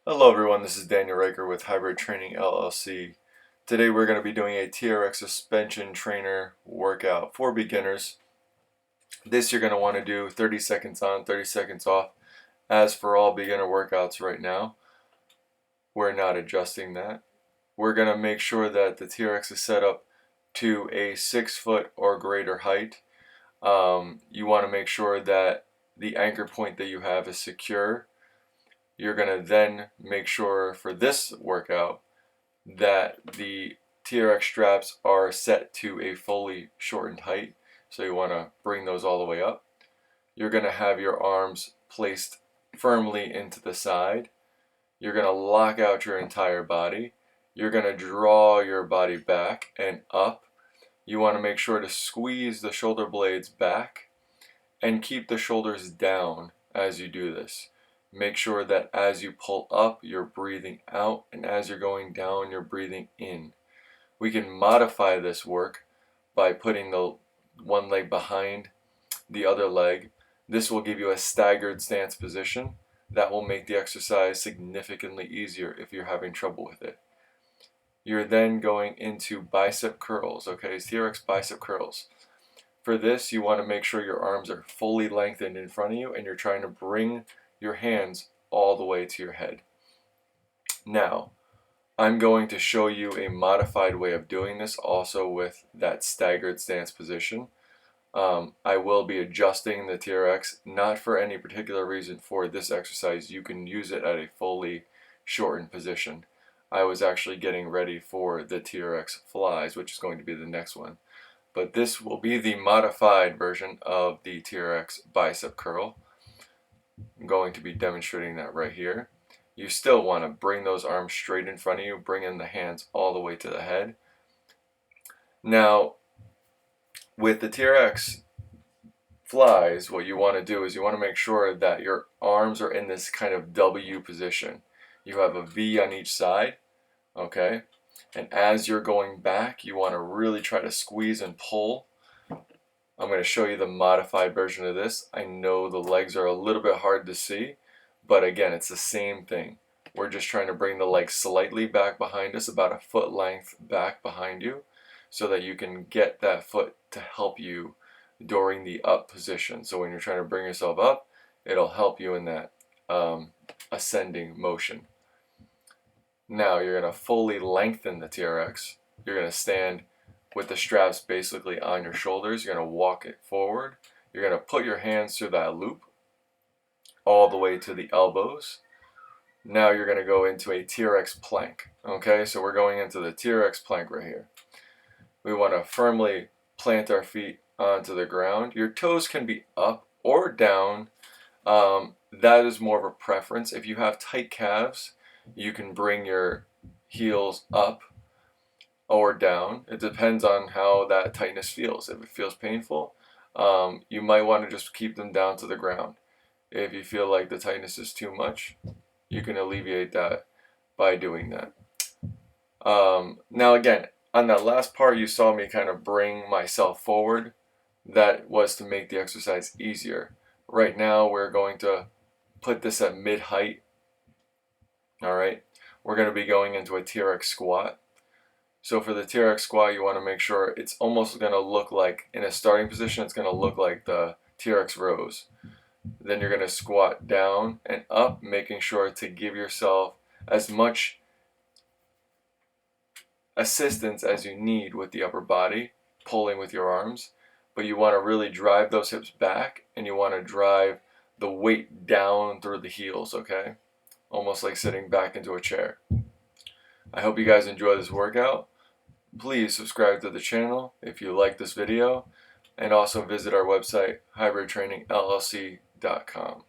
Hello everyone, this is Daniel Riker with Hybrid Training LLC. Today we're going to be doing a TRX suspension trainer workout for beginners. This you're going to want to do 30 seconds on, 30 seconds off. As for all beginner workouts right now, we're not adjusting that. We're going to make sure that the TRX is set up to a 6 foot or greater height. You want to make sure that the anchor point that you have is secure. You're going to then make sure for this workout that the TRX straps are set to a fully shortened height. So you want to bring those all the way up. You're going to have your arms placed firmly into the side. You're going to lock out your entire body. You're going to draw your body back and up. You want to make sure to squeeze the shoulder blades back and keep the shoulders down as you do this. Make sure that as you pull up, you're breathing out, and as you're going down, you're breathing in. We can modify this work by putting the one leg behind the other leg. This will give you a staggered stance position. That will make the exercise significantly easier if you're having trouble with it. You're then going into bicep curls, okay? TRX bicep curls. For this, you want to make sure your arms are fully lengthened in front of you and you're trying to bring your hands all the way to your head. Now, I'm going to show you a modified way of doing this also with that staggered stance position. I will be adjusting the TRX, not for any particular reason for this exercise. You can use it at a fully shortened position. I was actually getting ready for the TRX Flyes, which is going to be the next one. But this will be the modified version of the TRX bicep curl. I'm going to be demonstrating that right here. You still want to bring those arms straight in front of you, bring in the hands all the way to the head. Now, with the TRX Flyes, what you want to do is you want to make sure that your arms are in this kind of W position. You have a V on each side, okay? And as you're going back, you want to really try to squeeze and pull. I'm going to show you the modified version of this. I know the legs are a little bit hard to see, but again, it's the same thing. We're just trying to bring the legs slightly back behind us, about a foot length back behind you, so that you can get that foot to help you during the up position. So when you're trying to bring yourself up, it'll help you in that ascending motion. Now you're going to fully lengthen the TRX. You're going to stand with the straps basically on your shoulders. You're going to walk it forward. You're going to put your hands through that loop all the way to the elbows. Now you're going to go into a TRX plank. Okay, so we're going into the TRX plank right here. We want to firmly plant our feet onto the ground. Your toes can be up or down. That is more of a preference. If you have tight calves, you can bring your heels up or down. It depends on how that tightness feels. If it feels painful, you might want to just keep them down to the ground. If you feel like the tightness is too much, you can alleviate that by doing that. Now again, on that last part, you saw me kind of bring myself forward. That was to make the exercise easier. Right now, we're going to put this at mid-height. All right, we're going to be going into a TRX squat. So for the TRX squat, you want to make sure it's almost going to look like, in a starting position, it's going to look like the TRX rows. Then you're going to squat down and up, making sure to give yourself as much assistance as you need with the upper body, pulling with your arms. But you want to really drive those hips back, and you want to drive the weight down through the heels, okay? Almost like sitting back into a chair. I hope you guys enjoy this workout. Please subscribe to the channel if you like this video, and also visit our website, hybridtrainingllc.com.